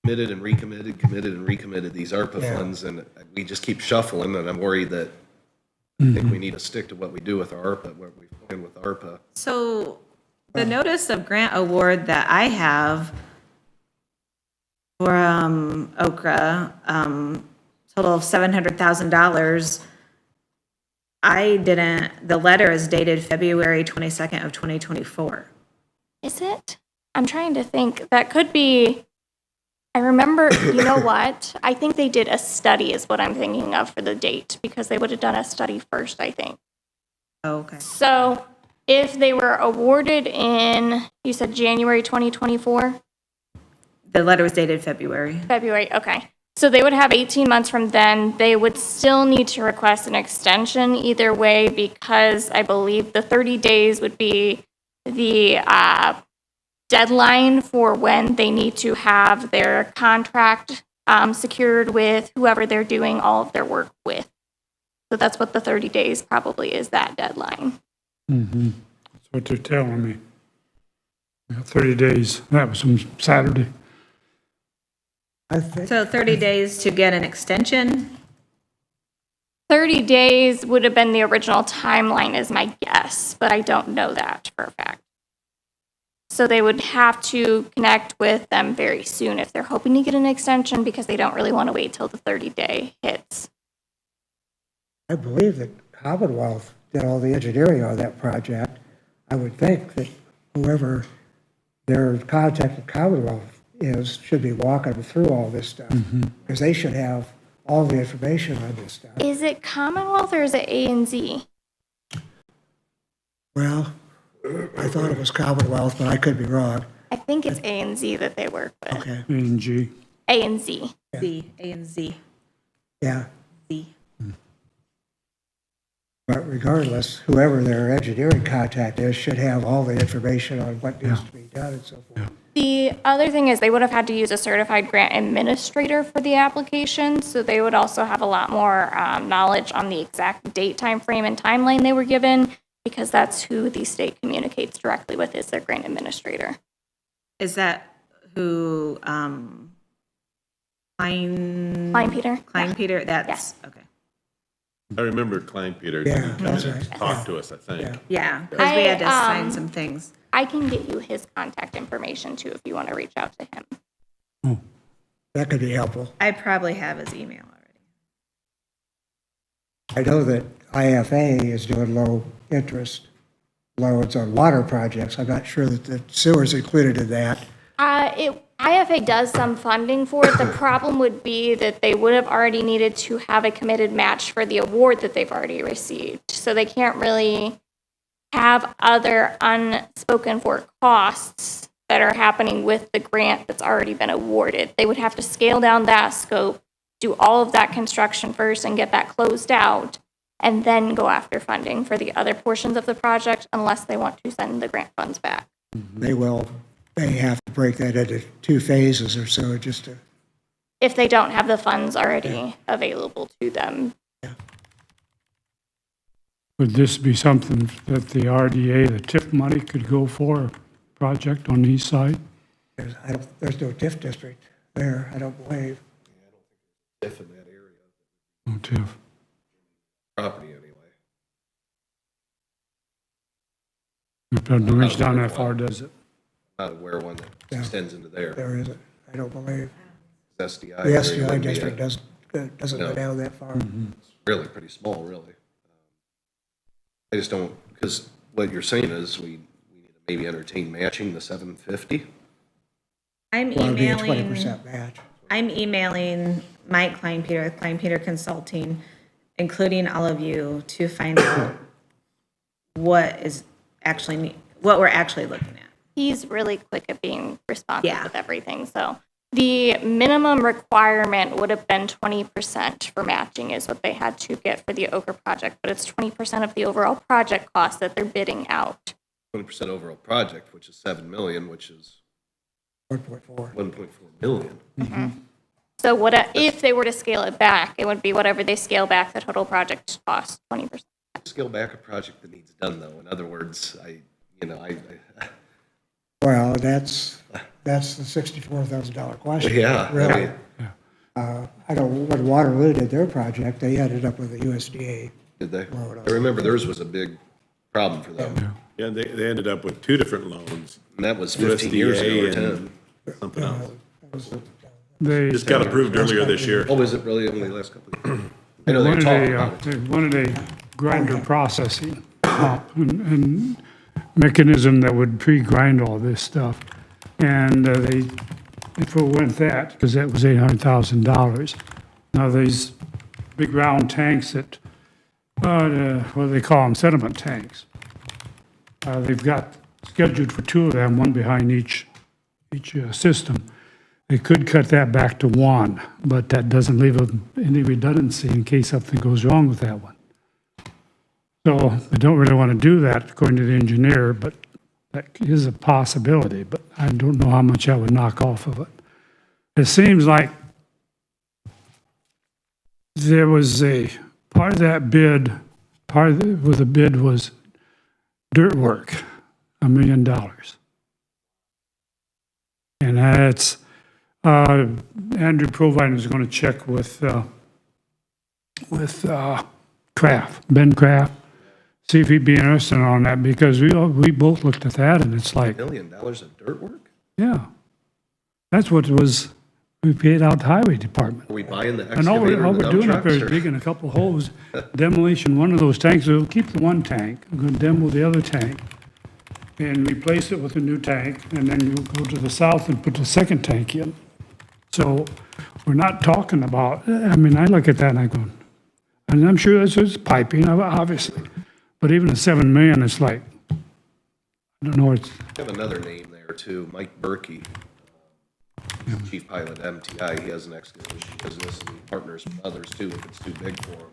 committed and recommitted, committed and recommitted these ARPA Yeah. funds, and we just keep shuffling, and I'm worried that I think we need to stick to what we do with our ARPA, what we plan with ARPA. So the notice of grant award that I have for Okra, total of $700,000. The letter is dated February 22nd of 2024. Is it? I'm trying to think. That could be, I remember, you know what? I think they did a study is what I'm thinking of for the date, because they would have done a study first, I think. Oh, okay. So if they were awarded in, you said January 2024? The letter was dated February. February, okay. So they would have 18 months from then. They would still need to request an extension either way, because I believe the 30 days would be the deadline for when they need to have their contract secured with whoever they're doing all of their work with. So that's what the 30 days probably is, that deadline. That's what they're telling me. We got 30 days. That was on Saturday. I think, So 30 days to get an extension? 30 days would have been the original timeline is my guess, but I don't know that for a fact. So they would have to connect with them very soon if they're hoping to get an extension, because they don't really want to wait till the 30-day hits. I believe that Commonwealth did all the engineering on that project. I would think that whoever their contact at Commonwealth is, should be walking them through all this stuff, because they should have all the information on this stuff. Is it Commonwealth or is it A&Z? Well, I thought it was Commonwealth, but I could be wrong. I think it's A&Z that they work with. Okay, A&G. A&Z. Z, A and Z, yeah. Z. But regardless, whoever their engineering contact is should have all the information on what needs to be done and so forth. The other thing is they would have had to use a certified grant administrator for the application, so they would also have a lot more knowledge on the exact date, time frame, and timeline they were given, because that's who the state communicates directly with, is their grant administrator. Is that who, Klein Peter? Peter, that's, okay. I remember Klein Peter Yeah, coming that's and right. talk to us, I think. Yeah. Yeah, because we had to I, sign some things. I can get you his contact information too if you want to reach out to him. That could be helpful. I probably have his email already. I know that IFA is doing low interest loans on water projects. I'm not sure that the sewer's included in that. IFA does some funding for it. The problem would be that they would have already needed to have a committed match for the award that they've already received. So they can't really have other unspoken for costs that are happening with the grant that's already been awarded. They would have to scale down that scope, do all of that construction first and get that closed out, and then go after funding for the other portions of the project, unless they want to send the grant funds back. They have to break that into 2 phases or so just to, If they don't have the funds already available to them. Would this be something that the RDA, the TIP money could go for, a project on the east side? there's no TIF district there, I don't believe. If in that area, No TIF. property anyway. It doesn't reach down that far, does it? Not aware one that extends into there. There isn't, I don't believe. SDI. The area SDI would be district doesn't go No. down that far. really pretty small, really. I just don't, because what you're saying is we need to maybe entertain matching the 750. I'm Well, it'd be a emailing, 20% match. I'm emailing Mike Klein Peter Consulting, including all of you, to find out what we're actually looking at. He's really quick at being responsive Yeah. with everything, so. The minimum requirement would have been 20% for matching is what they had to get for the Ochre project, but it's 20% of the overall project cost that they're bidding out. 20% overall project, which is 7 million, which is 1.4. 1.4 million. So if they were to scale it back, it would be whatever they scale back the total project cost, 20%. Scale back a project that needs done, though. In other words, Well, that's the $64,000 question. Yeah, I Really. mean, I know when Waterloo did their project, they ended up with a USDA. did they? I remember theirs was a big problem for them, Yeah, they ended up with two different loans, and that was 15 years ago or USDA 10. and something else. They Just got approved earlier this year. Oh, is it really only the last couple of years? I know they talked about it. they wanted a grinder processing pump and mechanism that would pre-grind all this stuff. And they forwent that because that was $800,000. Now, these big round tanks that, what do they call them, sediment tanks. They've got scheduled for two of them, one behind each system. They could cut that back to one, but that doesn't leave any redundancy in case something goes wrong with that one. So they don't really want to do that according to the engineer, but that is a possibility, but I don't know how much that would knock off of it. It seems like there was a, part of that bid, with the bid was dirt work, $1 million. And that's, Andrew Provine is going to check with Kraft, Ben Kraft, see if he'd be interested on that, because we both looked at that, and it's like, $1 million of dirt work? yeah, that's what was, we paid out the highway department. Are we buying the And all excavator we're and the dump doing up there trucks? is or- digging a couple of holes, demolition, one of those tanks, we'll keep the one tank, we're gonna demo the other tank, and replace it with a new tank, and then you'll go to the south and put the second tank in. So, we're not talking about, I mean, I look at that and I go, and I'm sure this is piping, obviously, but even at 7 million, it's like, I don't know, it's, I have another name there too, Mike Berkey, chief pilot MTI. He has an excavation business and he partners with others too if it's too big for him.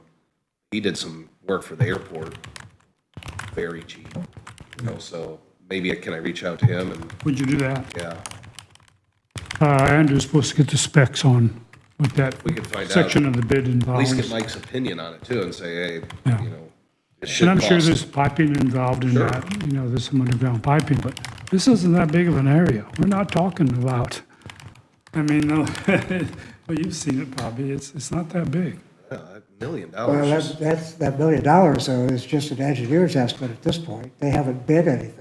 He did some work for the airport, very cheap. You know, so maybe can I reach out to him and, would you do that? yeah, Andrew's supposed to get the specs on what that we could find out. section of the bid At involves. least get Mike's opinion on it too and say, hey, Yeah. you know, it should And I'm sure cost. there's piping involved in Sure. that, you know, there's some underground piping, but this isn't that big of an area. We're not talking about, I mean, no, well, you've seen it probably, it's not that big. Yeah, $1 million. Well, just- that $1 million, though, is just an engineer's estimate at this point. They haven't bid anything.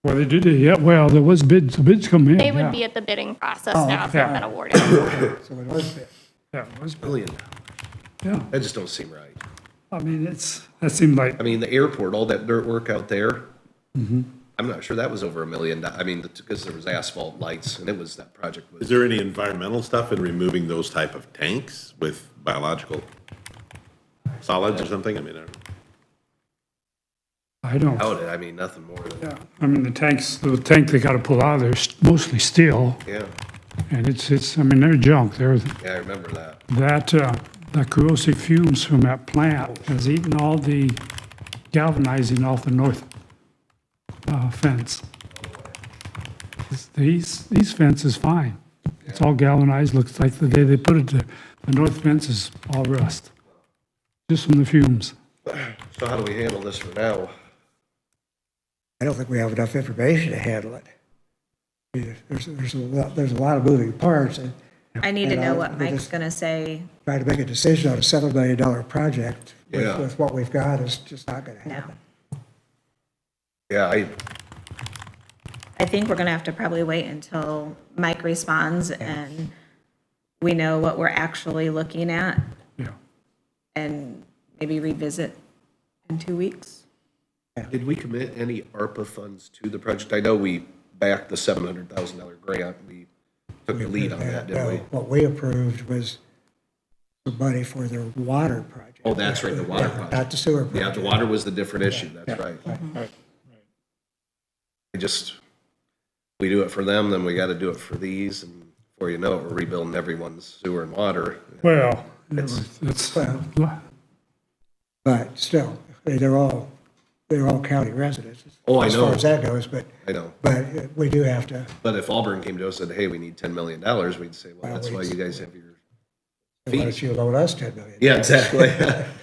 Well, they did it, yeah, well, there was bids, the bids come in, They would yeah. be at the bidding process Oh, now if yeah. they've been awarded. So it was bid. Yeah, it was, $1 million. yeah, That just don't seem right. I mean, that seemed like, I mean, the airport, all that dirt work out there, I'm not sure that was over $1 million. I mean, because there was asphalt lights and it was, that project Is was, there any environmental stuff in removing those type of tanks with biological solids or something? I mean, I don't, out it, I mean, nothing more than, yeah, I mean, the tank they gotta pull out of there is mostly steel, yeah, and it's, I mean, they're junk, they're, yeah, I remember that. that corrosive fumes from that plant has eaten all the galvanizing off the north fence. These fence is fine. It's all galvanized, looks like the day they put it, the north fence is all rust, just from the fumes. So how do we handle this for now? I don't think we have enough information to handle it. There's a lot of moving parts, and I need to And know I- what we Mike's just- going to say trying to make a decision on a $7 million project Yeah. with what we've got is just not going to now. happen. Yeah, I think we're going to have to probably wait until Mike responds and we know what we're actually looking at Yeah. and maybe revisit in 2 weeks. did we commit any ARPA funds to the project? I know we backed the $700,000 grant. We took the lead on that, didn't we? What we approved was the money for their water project. Oh, that's right, the water Yeah, project. Not the sewer Yeah, project. the water was the different issue, that's right. Right. We just, we do it for them, then we gotta do it for these, and before you know it, we're rebuilding everyone's sewer and water. Well, It's- it's, But still, they're all county residents. Oh, I As know. far as that goes, but I know, we do have to, but if Auburn came to us and said, hey, we need $10 million, we'd say, well, that's why you guys have your why don't you loan us $10 million? Yeah, exactly.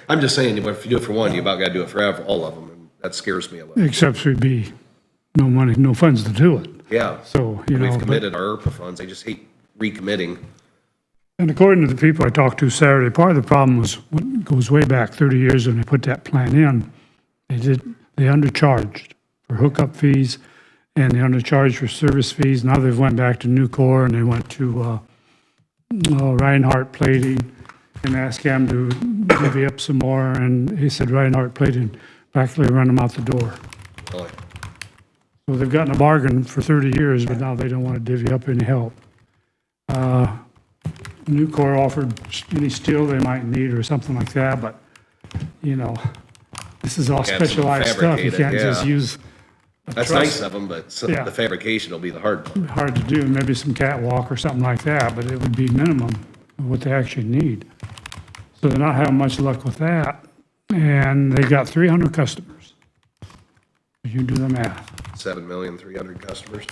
I'm just saying, if you do it for one, you about gotta do it for all of them, and that scares me a little. except we'd be no money, no funds to do it. Yeah. So, you know. We've but- committed our ARPA funds. I just hate recommitting. And according to the people I talked to Saturday, part of the problem was, what goes way back 30 years when they put that plan in, they undercharged for hookup fees and they undercharged for service fees. Now they've went back to Nucor and they went to Reinhardt Plating and asked him to divvy up some more. And he said Reinhardt Plating practically run them out the door. Really. So they've gotten a bargain for 30 years, but now they don't want to divvy up any help. Nucor offered any steel they might need or something like that, but, you know, this is all Got some specialized stuff. You fabricated, can't just yeah. use a That's truss. nice of them, but Yeah. the fabrication will be the hard part. Hard to do, maybe some catwalk or something like that, but it would be minimum of what they actually need. So they're not having much luck with that, and they got 300 customers. You do the math. 7,300,000 customers.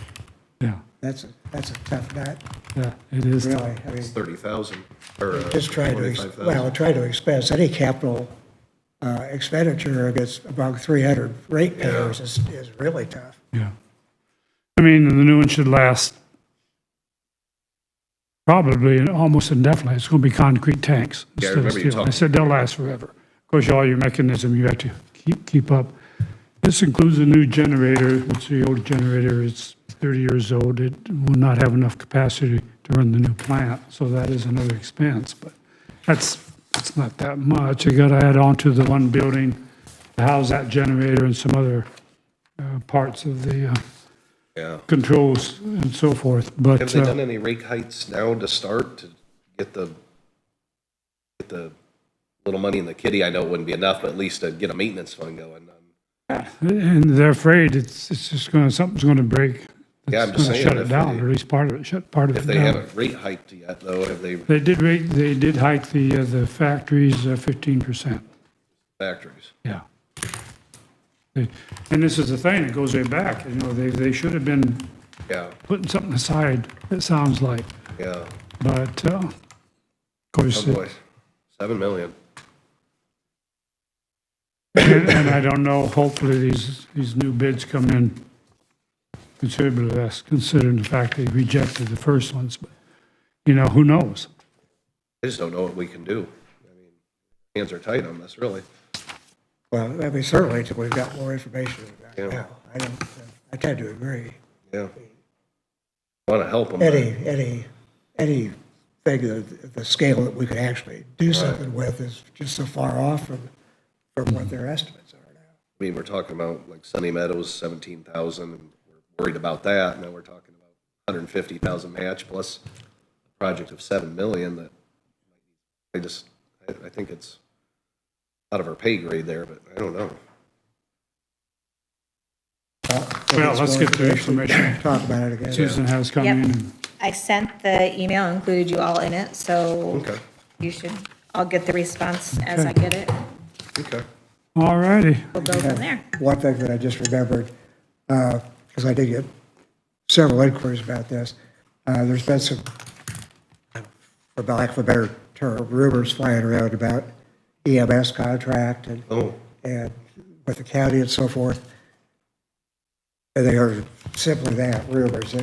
Yeah, That's a tough nut, yeah, it is. really. I mean, It's 30,000 or just try to, 25,000. try to expense any capital expenditure against about 300 ratepayers is really tough. Yeah. I mean, the new one should last probably almost indefinitely. It's going to be concrete tanks Yeah, I instead of remember you steel. I talking- said they'll last forever. Of course, all your mechanism, you have to keep up. This includes a new generator, which the old generator is 30 years old. It will not have enough capacity to run the new plant, so that is another expense, but it's not that much. You got to add on to the one building to house that generator and some other parts of the Yeah. controls and so forth, but Have they done any rate heights now to start to get the little money in the kitty? I know it wouldn't be enough, but at least to get a maintenance fund going. and they're afraid it's just going to, something's going to break. Yeah, I'm It's just gonna saying, shut it if down, they- or at least part of it, shut part of If it they down. haven't rate hiked yet, though, have they They did hike the factories 15%. factories? Yeah. And this is the thing, it goes way back, you know, they should have been Yeah, putting something aside, it sounds like, yeah. but, of course, Oh, boy. 7 million. and I don't know, hopefully these new bids come in considerably less, considering the fact they rejected the first ones, but, you know, who knows? I just don't know what we can do. I mean, hands are tight on this, really. Well, I mean, certainly until we've got more information about Yeah. it now. I tend to agree. Yeah. Want to help them. Anything of the scale that we could actually do something with is just so far off from what their estimates are now. I mean, we're talking about like Sunny Meadows, 17,000, and we're worried about that. Now we're talking about 150,000 match plus a project of 7 million that I think it's out of our pay grade there, but I don't know. Well, let's get the information Talk about it again. Susan has come in. Yep. and- I sent the email, included you all in it, so Okay, you should, I'll get the response as I get it. okay. All righty. We'll go from there. One thing that I just remembered, because I did get several inquiries about this, there's been some, for lack of a better term, rumors flying around about EMS contract and Oh, with the county and so forth. And they are simply that, rumors.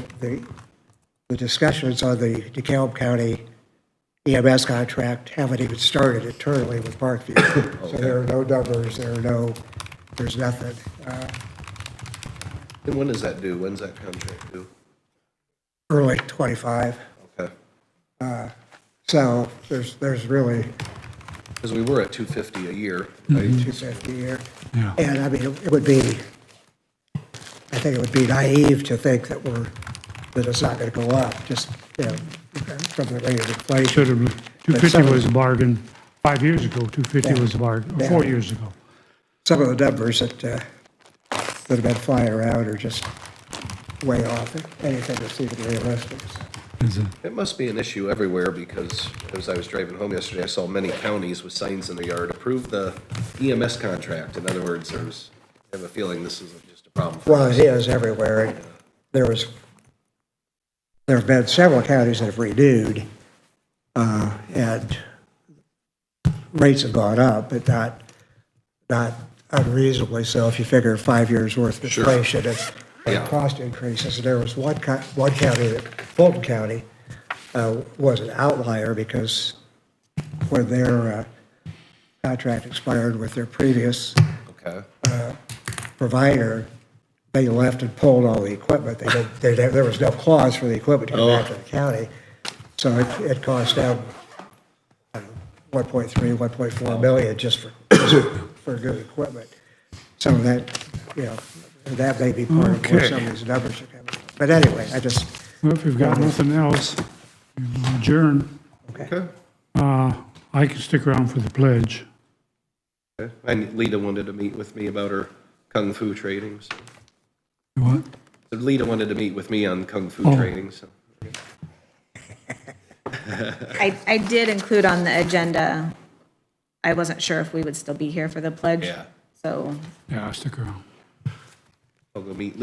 The discussions on the DeKalb County EMS contract haven't even started internally with Parkview. So there are no numbers, there's nothing. and when does that due? When's that contract due? Early 25. Okay. So there's really Because we were at 250 a year, right? 250 a year. Yeah. And I mean, I think it would be naive to think that it's not going to go up, just, you know, from the rate of inflation. Should have, 250 was a bargain 5 years ago, 250 was a bargain, Yeah. 4 years ago. Some of the numbers that have been flying around are just way off, anything that's even realistic. Is it? It must be an issue everywhere because as I was driving home yesterday, I saw many counties with signs in the yard, approve the EMS contract. In other words, I have a feeling this isn't just a problem for Well, us. it is everywhere. There have been several counties that have renewed, and rates have gone up, but not unreasonably so. If you figure 5 years worth of Sure. inflation, cost increases. There was one county, Fulton County, was an outlier because when their contract expired with their previous Okay. provider, they left and pulled all the equipment. There was no clause for the equipment to come back to the county. So it cost them 1.3, 1.4 million just for good equipment. Some of that, that may be part of where some of these numbers are coming from. But anyway, Well, if we've got nothing else, we'll adjourn. Okay. I can stick around for the pledge. And Lita wanted to meet with me about her kung fu training. So. What? Lita wanted to meet with me on kung fu Oh. training. So. I did include on the agenda, I wasn't sure if we would still be here for the pledge. Yeah. So Yeah, I'll stick around. I'll go meet Lita.